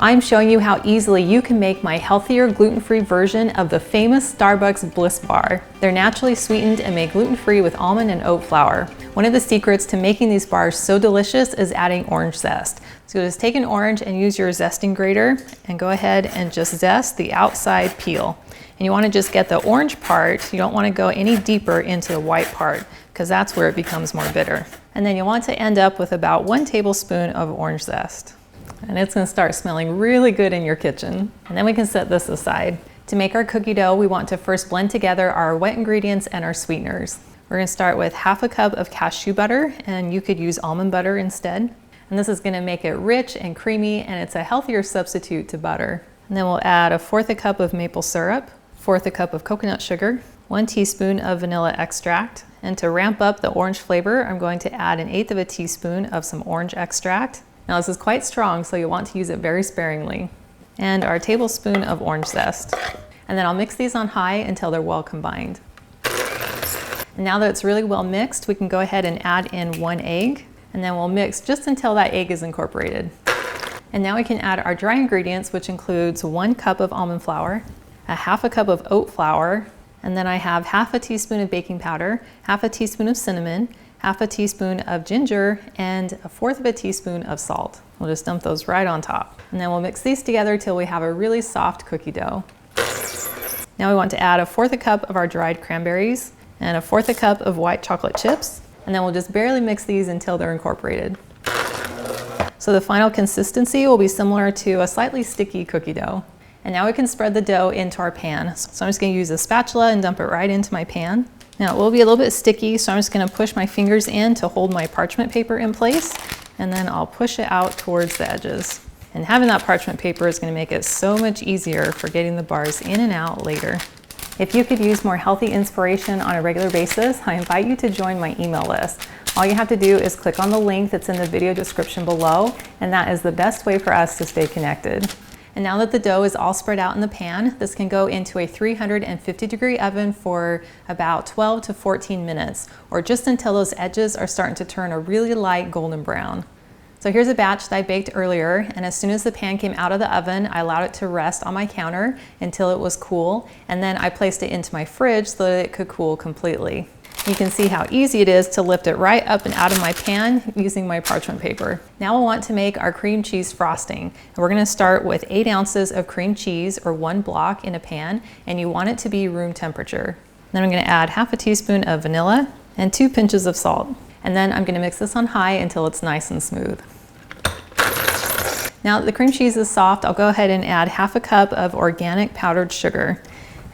I'm showing you how easily you can make my healthier gluten-free version of the famous Starbucks Bliss bar. They're naturally sweetened and made gluten-free with almond and oat flour. One of the secrets to making these bars so delicious is adding orange zest. So just take an orange and use your zesting grater and go ahead and just zest the outside peel. And you want to just get the orange part. You don't want to go any deeper into the white part because that's where it becomes more bitter. And then you want to end up with about 1 tablespoon of orange zest. And it's going to start smelling really good in your kitchen. And then we can set this aside. To make our cookie dough, we want to first blend together our wet ingredients and our sweeteners. We're going to start with 1/2 cup of cashew butter, and you could use almond butter instead. And this is going to make it rich and creamy, and it's a healthier substitute to butter. And then we'll add 1/4 cup of maple syrup, 1/4 cup of coconut sugar, 1 teaspoon of vanilla extract. And to ramp up the orange flavor, I'm going to add 1/8 teaspoon of some orange extract. Now this is quite strong, so you'll want to use it very sparingly. And our tablespoon of orange zest. And then I'll mix these on high until they're well combined. And now that it's really well mixed, we can go ahead and add in 1 egg. And then we'll mix just until that egg is incorporated. And now we can add our dry ingredients, which includes 1 cup of almond flour, 1/2 cup of oat flour, and then I have 1/2 teaspoon of baking powder, 1/2 teaspoon of cinnamon, 1/2 teaspoon of ginger, and 1/4 teaspoon of salt. We'll just dump those right on top. And then we'll mix these together till we have a really soft cookie dough. Now we want to add 1/4 cup of our dried cranberries and 1/4 cup of white chocolate chips. And then we'll just barely mix these until they're incorporated. So the final consistency will be similar to a slightly sticky cookie dough. And now we can spread the dough into our pan. So I'm just going to use a spatula and dump it right into my pan. Now it will be a little bit sticky, so I'm just going to push my fingers in to hold my parchment paper in place, and then I'll push it out towards the edges. And having that parchment paper is going to make it so much easier for getting the bars in and out later. If you could use more healthy inspiration on a regular basis, I invite you to join my email list. All you have to do is click on the link that's in the video description below, and that is the best way for us to stay connected. And now that the dough is all spread out in the pan, this can go into a 350-degree oven for about 12 to 14 minutes, or just until those edges are starting to turn a really light golden brown. So here's a batch that I baked earlier, and as soon as the pan came out of the oven, I allowed it to rest on my counter until it was cool, and then I placed it into my fridge so that it could cool completely. You can see how easy it is to lift it right up and out of my pan using my parchment paper. Now we'll want to make our cream cheese frosting. And we're going to start with 8 ounces of cream cheese, or 1 block, in a pan, and you want it to be room temperature. Then I'm going to add 1/2 teaspoon of vanilla and 2 pinches of salt. And then I'm going to mix this on high until it's nice and smooth. Now that the cream cheese is soft, I'll go ahead and add 1/2 cup of organic powdered sugar.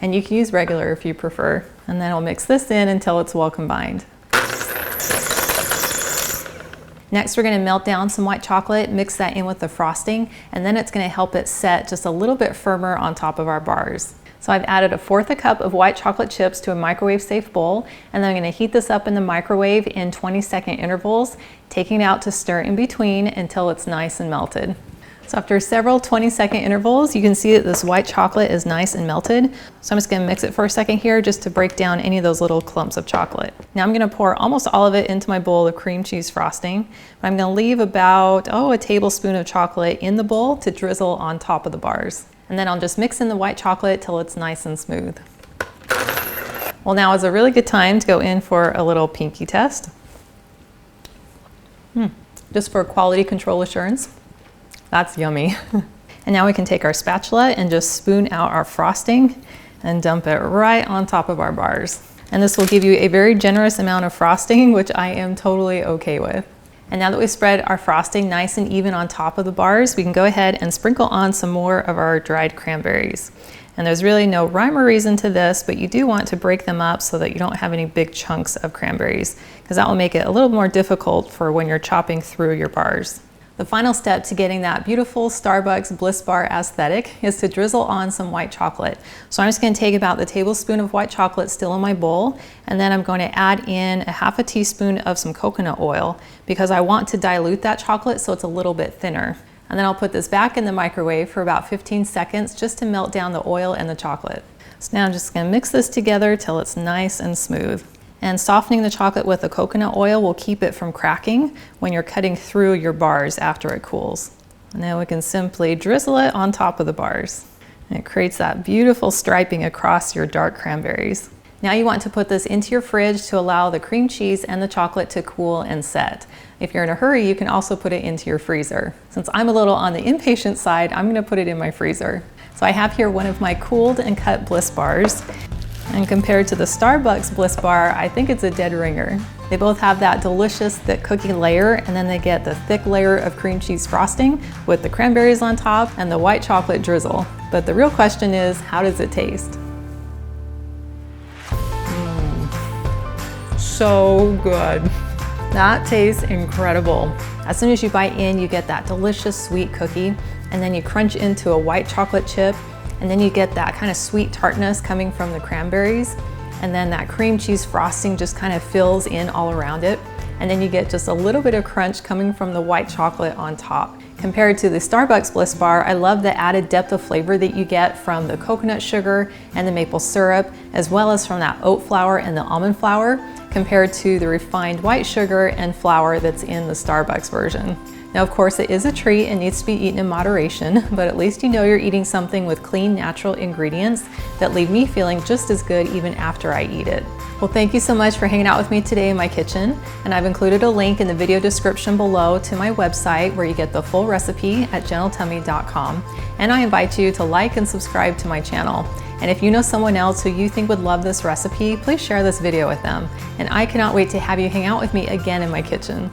And you can use regular if you prefer. And then I'll mix this in until it's well combined. Next, we're going to melt down some white chocolate, mix that in with the frosting, and then it's going to help it set just a little bit firmer on top of our bars. So I've added 1/4 cup of white chocolate chips to a microwave-safe bowl, and then I'm going to heat this up in the microwave in 20-second intervals, taking it out to stir in between until it's nice and melted. So after several 20-second intervals, you can see that this white chocolate is nice and melted. So I'm just going to mix it for a second here just to break down any of those little clumps of chocolate. Now I'm going to pour almost all of it into my bowl of cream cheese frosting. But I'm going to leave about, a tablespoon of chocolate in the bowl to drizzle on top of the bars. And then I'll just mix in the white chocolate till it's nice and smooth. Well, now is a really good time to go in for a little pinky test. Just for quality control assurance. That's yummy. And now we can take our spatula and just spoon out our frosting and dump it right on top of our bars. And this will give you a very generous amount of frosting, which I am totally okay with. And now that we've spread our frosting nice and even on top of the bars, we can go ahead and sprinkle on some more of our dried cranberries. And there's really no rhyme or reason to this, but you do want to break them up so that you don't have any big chunks of cranberries, because that will make it a little more difficult for when you're chopping through your bars. The final step to getting that beautiful Starbucks Bliss bar aesthetic is to drizzle on some white chocolate. So I'm just going to take about the tablespoon of white chocolate still in my bowl, and then I'm going to add in 1/2 teaspoon of some coconut oil because I want to dilute that chocolate so it's a little bit thinner. And then I'll put this back in the microwave for about 15 seconds just to melt down the oil and the chocolate. So now I'm just going to mix this together till it's nice and smooth. And softening the chocolate with the coconut oil will keep it from cracking when you're cutting through your bars after it cools. And then we can simply drizzle it on top of the bars. And it creates that beautiful striping across your dark cranberries. Now you want to put this into your fridge to allow the cream cheese and the chocolate to cool and set. If you're in a hurry, you can also put it into your freezer. Since I'm a little on the impatient side, I'm gonna put it in my freezer. So I have here one of my cooled and cut Bliss bars. And compared to the Starbucks Bliss bar, I think it's a dead ringer. They both have that delicious thick cookie layer, and then they get the thick layer of cream cheese frosting with the cranberries on top and the white chocolate drizzle. But the real question is, how does it taste? So good. That tastes incredible. As soon as you bite in, you get that delicious sweet cookie, and then you crunch into a white chocolate chip, and then you get that kind of sweet tartness coming from the cranberries, and then that cream cheese frosting just kind of fills in all around it. And then you get just a little bit of crunch coming from the white chocolate on top. Compared to the Starbucks Bliss bar, I love the added depth of flavor that you get from the coconut sugar and the maple syrup, as well as from that oat flour and the almond flour, compared to the refined white sugar and flour that's in the Starbucks version. Now, of course, it is a treat and needs to be eaten in moderation, but at least you know you're eating something with clean, natural ingredients that leave me feeling just as good even after I eat it. Well, thank you so much for hanging out with me today in my kitchen, and I've included a link in the video description below to my website where you get the full recipe at gentletummy.com, and I invite you to like and subscribe to my channel. And if you know someone else who you think would love this recipe, please share this video with them, and I cannot wait to have you hang out with me again in my kitchen.